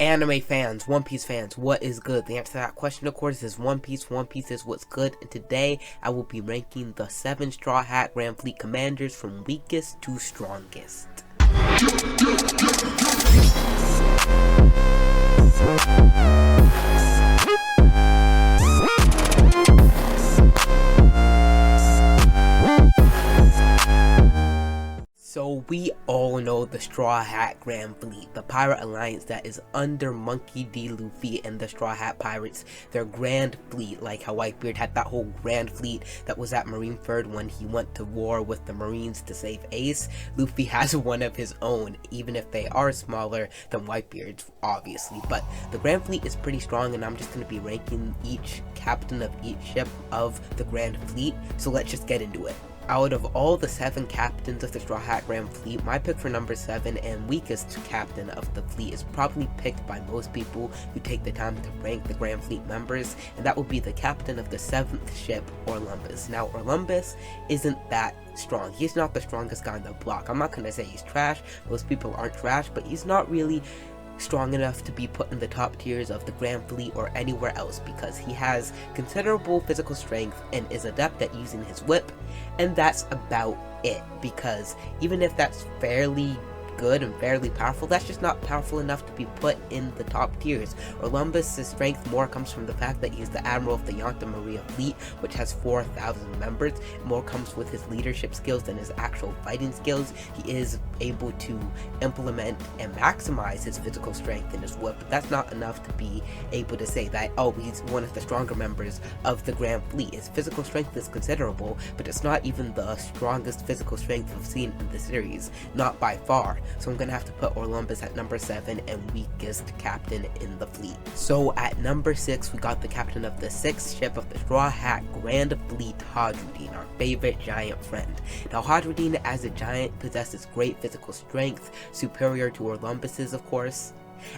Anime fans, One Piece fans, what is good? The answer to that question, of course, is One Piece. One Piece is what's good, and today I will be ranking the 7 Straw Hat Grand Fleet commanders from weakest to strongest. So we all know the Straw Hat Grand Fleet, the pirate alliance that is under Monkey D. Luffy and the Straw Hat Pirates, their Grand Fleet, like how Whitebeard had that whole Grand Fleet that was at Marineford when he went to war with the Marines to save Ace. Luffy has one of his own, even if they are smaller than Whitebeard's, obviously. But the Grand Fleet is pretty strong, and I'm just going to be ranking each captain of each ship of the Grand Fleet, so let's just get into it. Out of all the 7 captains of the Straw Hat Grand Fleet, my pick for number 7 and weakest captain of the fleet is probably picked by most people who take the time to rank the Grand Fleet members, and that would be the captain of the 7th ship, Olympus. Now, Olympus isn't that strong. He's not the strongest guy on the block. I'm not going to say he's trash. Most people aren't trash, but he's not really strong enough to be put in the top tiers of the Grand Fleet or anywhere else, because he has considerable physical strength and is adept at using his whip, and that's about it. Because even if that's fairly good and fairly powerful, that's just not powerful enough to be put in the top tiers. Olympus' strength more comes from the fact that he's the admiral of the Yonta Maria fleet, which has 4,000 members. More comes with his leadership skills than his actual fighting skills. He is able to implement and maximize his physical strength in his whip, but that's not enough to be able to say that, oh, he's one of the stronger members of the Grand Fleet. His physical strength is considerable, but it's not even the strongest physical strength we've seen in the series, not by far. So I'm gonna have to put Olympus at number 7 and weakest captain in the fleet. So at number 6, we got the captain of the 6th ship of the Straw Hat Grand Fleet, Hadroudine, our favorite giant friend. Now, Hadroudine as a giant possesses great physical strength, superior to Olympus's, of course.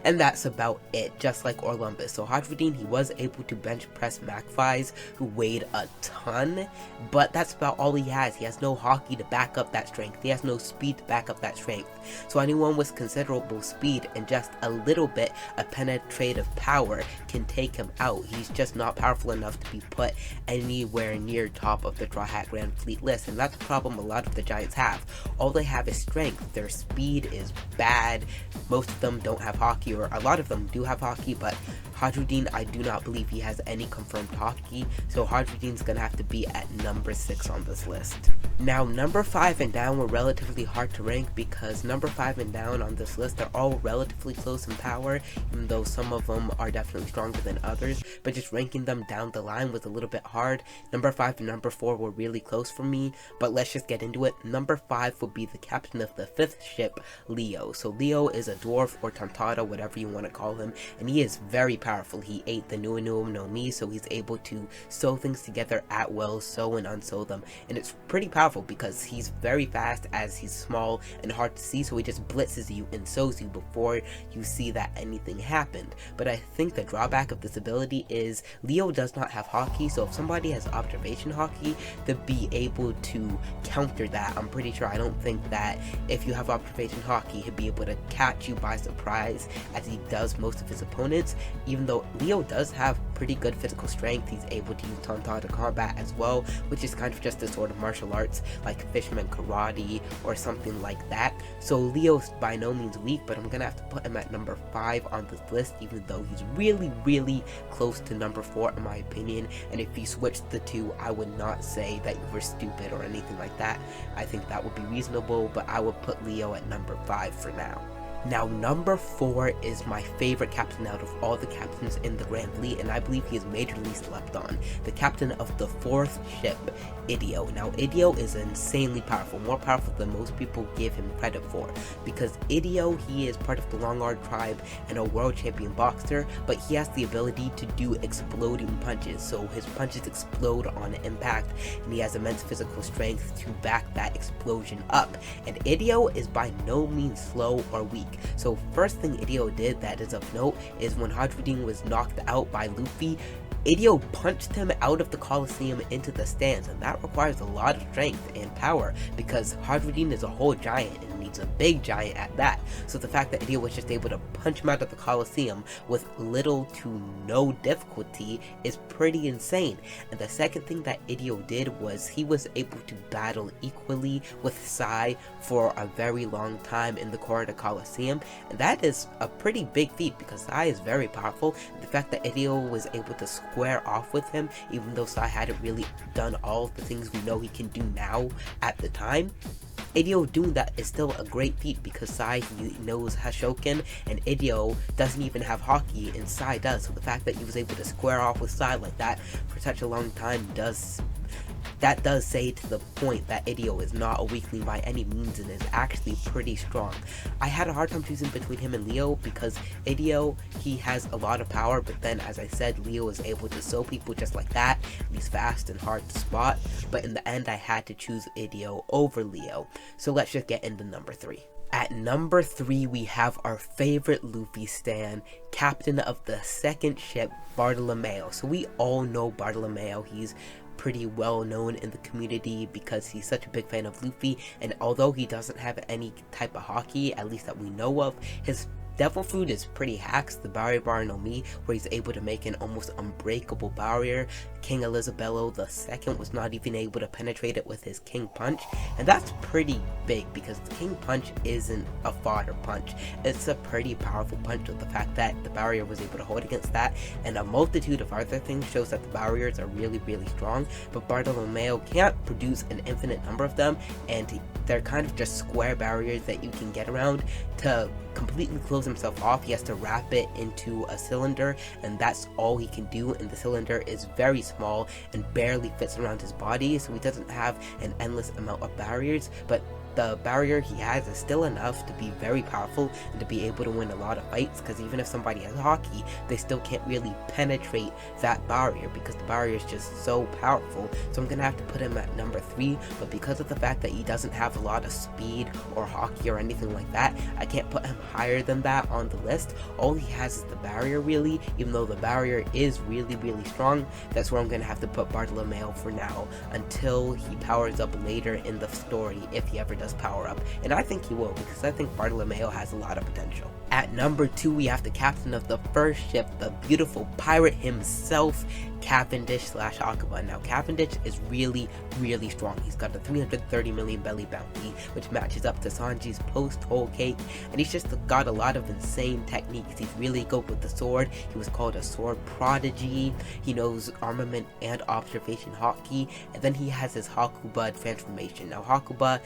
And that's about it, just like Olympus. So Hadroudine, he was able to bench press Magpies, who weighed a ton, but that's about all he has. He has no hockey to back up that strength. He has no speed to back up that strength. So anyone with considerable speed and just a little bit of penetrative power can take him out. He's just not powerful enough to be put anywhere near top of the Straw Hat Grand Fleet list, and that's the problem a lot of the giants have. All they have is strength. Their speed is bad. Most of them don't have hockey, or a lot of them do have hockey, but Hadroudine, I do not believe he has any confirmed hockey, so Hadroudine's gonna have to be at number 6 on this list. Now, number 5 and down were relatively hard to rank, because number 5 and down on this list are all relatively close in power, even though some of them are definitely stronger than others, but just ranking them down the line was a little bit hard. Number 5 and number 4 were really close for me, but let's just get into it. Number 5 would be the captain of the 5th ship, Leo. So Leo is a dwarf or Tontada, whatever you want to call him, and he is very powerful. He ate the Nui no Mi, so he's able to sew things together at will, sew and unsew them, and it's pretty powerful because he's very fast as he's small and hard to see, so he just blitzes you and sews you before you see that anything happened. But I think the drawback of this ability is Leo does not have hockey, so if somebody has observation hockey, to be able to counter that, I'm pretty sure, I don't think that if you have observation hockey, he'd be able to catch you by surprise as he does most of his opponents. Even though Leo does have pretty good physical strength, he's able to use Tontada combat as well, which is kind of just a sort of martial arts like Fishman Karate or something like that. So Leo's by no means weak, but I'm gonna have to put him at number 5 on this list, even though he's really close to number 4 in my opinion. And if you switched the two, I would not say that you were stupid or anything like that. I think that would be reasonable, but I would put Leo at number 5 for now. Now, number 4 is my favorite captain out of all the captains in the Grand Fleet, and I believe he is majorly slept on. The captain of the 4th ship, Idio. Now, Idio is insanely powerful, more powerful than most people give him credit for, because Idio, he is part of the Long-Arm tribe and a world champion boxer, but he has the ability to do exploding punches, so his punches explode on impact, and he has immense physical strength to back that explosion up. And Idio is by no means slow or weak. So first thing Eichiiro did that is of note is when Hajridin was knocked out by Luffy, Eichiiro punched him out of the Coliseum into the stands, and that requires a lot of strength and power because Hajridin is a whole giant and needs a big giant at that. So the fact that Eichiiro was just able to punch him out of the Coliseum with little to no difficulty is pretty insane. And the second thing that Eichiiro did was he was able to battle equally with Sai for a very long time in the core of the Coliseum, and that is a pretty big feat because Sai is very powerful. The fact that Eichiiro was able to square off with him, even though Sai hadn't really done all of the things we know he can do now at the time, Eichiiro doing that is still a great feat because Sai knows Hashoken and Eichiiro doesn't even have Haki and Sai does. So the fact that he was able to square off with Sai like that for such a long time does say to the point that Eichiiro is not a weakling by any means and is actually pretty strong. I had a hard time choosing between him and Leo because Eichiiro, he has a lot of power, but then as I said, Leo is able to sew people just like that. He's fast and hard to spot, but in the end I had to choose Eichiiro over Leo. So let's just get into number 3. At number 3, we have our favorite Luffy stan, captain of the second ship, Bartolomeo. So we all know Bartolomeo. He's pretty well known in the community because he's such a big fan of Luffy, and although he doesn't have any type of Haki, at least that we know of, his devil fruit is pretty hacks, the barrier bar no Mi, where he's able to make an almost unbreakable barrier. King Elizabello II was not even able to penetrate it with his King Punch, and that's pretty big because the King Punch isn't a fodder punch. It's a pretty powerful punch with the fact that the barrier was able to hold against that, and a multitude of other things shows that the barriers are really strong, but Bartolomeo can't produce an infinite number of them, and they're kind of just square barriers that you can get around. To completely close himself off, he has to wrap it into a cylinder, and that's all he can do, and the cylinder is very small and barely fits around his body, so he doesn't have an endless amount of barriers, but the barrier he has is still enough to be very powerful and to be able to win a lot of fights, because even if somebody has Haki, they still can't really penetrate that barrier because the barrier is just so powerful. So I'm gonna have to put him at number 3, but because of the fact that he doesn't have a lot of speed or Haki or anything like that, I can't put him higher than that on the list. All he has is the barrier really, even though the barrier is really strong. That's where I'm gonna have to put Bartolomeo for now until he powers up later in the story, if he ever does power up, and I think he will because I think Bartolomeo has a lot of potential. At number 2, we have the captain of the first ship, the beautiful pirate himself, Cavendish/Hakuba. Now Cavendish is really strong. He's got a 330 million belly bounty, which matches up to Sanji's post-whole cake, and he's just got a lot of insane techniques. He's really good with the sword. He was called a sword prodigy. He knows armament and observation Haki, and then he has his Hakuba transformation. Now Hakuba,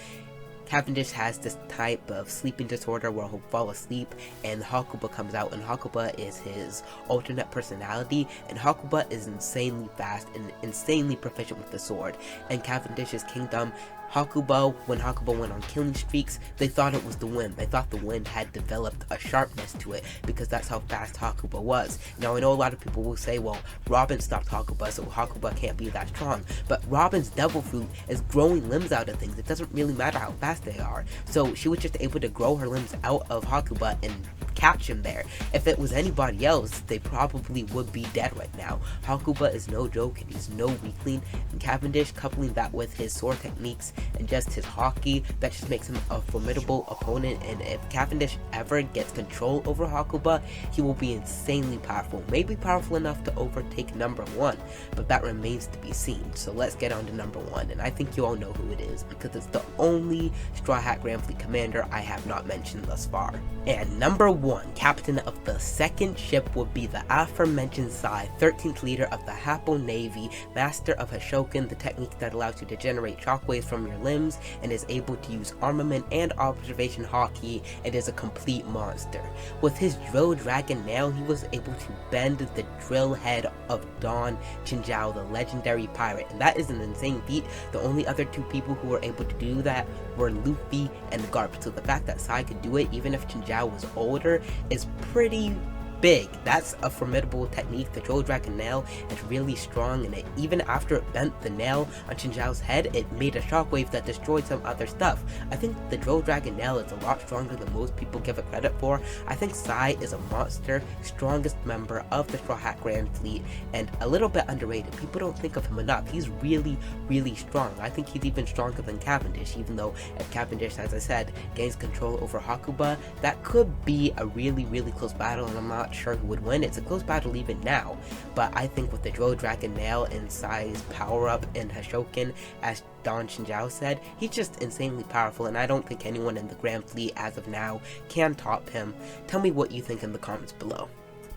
Cavendish has this type of sleeping disorder where he'll fall asleep and Hakuba comes out, and Hakuba is his alternate personality, and Hakuba is insanely fast and insanely proficient with the sword. And Cavendish's kingdom, Hakuba, when Hakuba went on killing streaks, they thought it was the wind. They thought the wind had developed a sharpness to it because that's how fast Hakuba was. Now I know a lot of people will say, well, Robin stopped Hakuba, so Hakuba can't be that strong. But Robin's devil fruit is growing limbs out of things. It doesn't really matter how fast they are. So she was just able to grow her limbs out of Hakuba and catch him there. If it was anybody else, they probably would be dead right now. Hakuba is no joke, and he's no weakling, and Cavendish, coupling that with his sword techniques and just his Haki, that just makes him a formidable opponent. And if Cavendish ever gets control over Hakuba, he will be insanely powerful, maybe powerful enough to overtake number 1, but that remains to be seen. So let's get on to number 1, and I think you all know who it is because it's the only Straw Hat Grand Fleet commander I have not mentioned thus far. And number 1, captain of the second ship, would be the aforementioned Sai, 13th leader of the Happo Navy, master of Hashoken, the technique that allows you to generate shockwaves from your limbs, and is able to use armament and observation Haki, and is a complete monster. With his drill dragon now, he was able to bend the drill head of Don Chinjao, the legendary pirate, and that is an insane feat. The only other 2 people who were able to do that were Luffy and Garp, so the fact that Sai could do it even if Chinjao was older is pretty big. That's a formidable technique. The Drill Dragon nail is really strong, and even after it bent the nail on Shinjao's head, it made a shockwave that destroyed some other stuff. I think the Drill Dragon nail is a lot stronger than most people give it credit for. I think Sai is a monster, strongest member of the Straw Hat Grand Fleet, and a little bit underrated. People don't think of him enough. He's really, really strong. I think he's even stronger than Cavendish, even though if Cavendish, as I said, gains control over Hakuba, that could be a really, really close battle, and I'm not sure who would win. It's a close battle even now, but I think with the Drill Dragon nail and Sai's power-up in Hashoken, as Don Shinjao said, he's just insanely powerful, and I don't think anyone in the Grand Fleet as of now can top him. Tell me what you think in the comments below.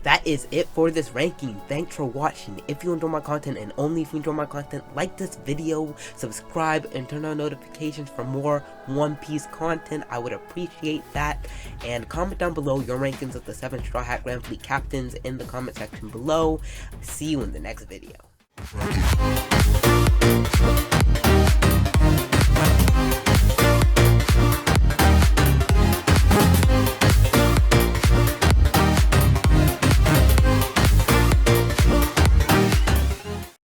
That is it for this ranking. Thanks for watching. If you enjoy my content, and only if you enjoy my content, like this video, subscribe, and turn on notifications for more One Piece content. I would appreciate that. And comment down below your rankings of the 7 Straw Hat Grand Fleet captains in the comment section below. See you in the next video.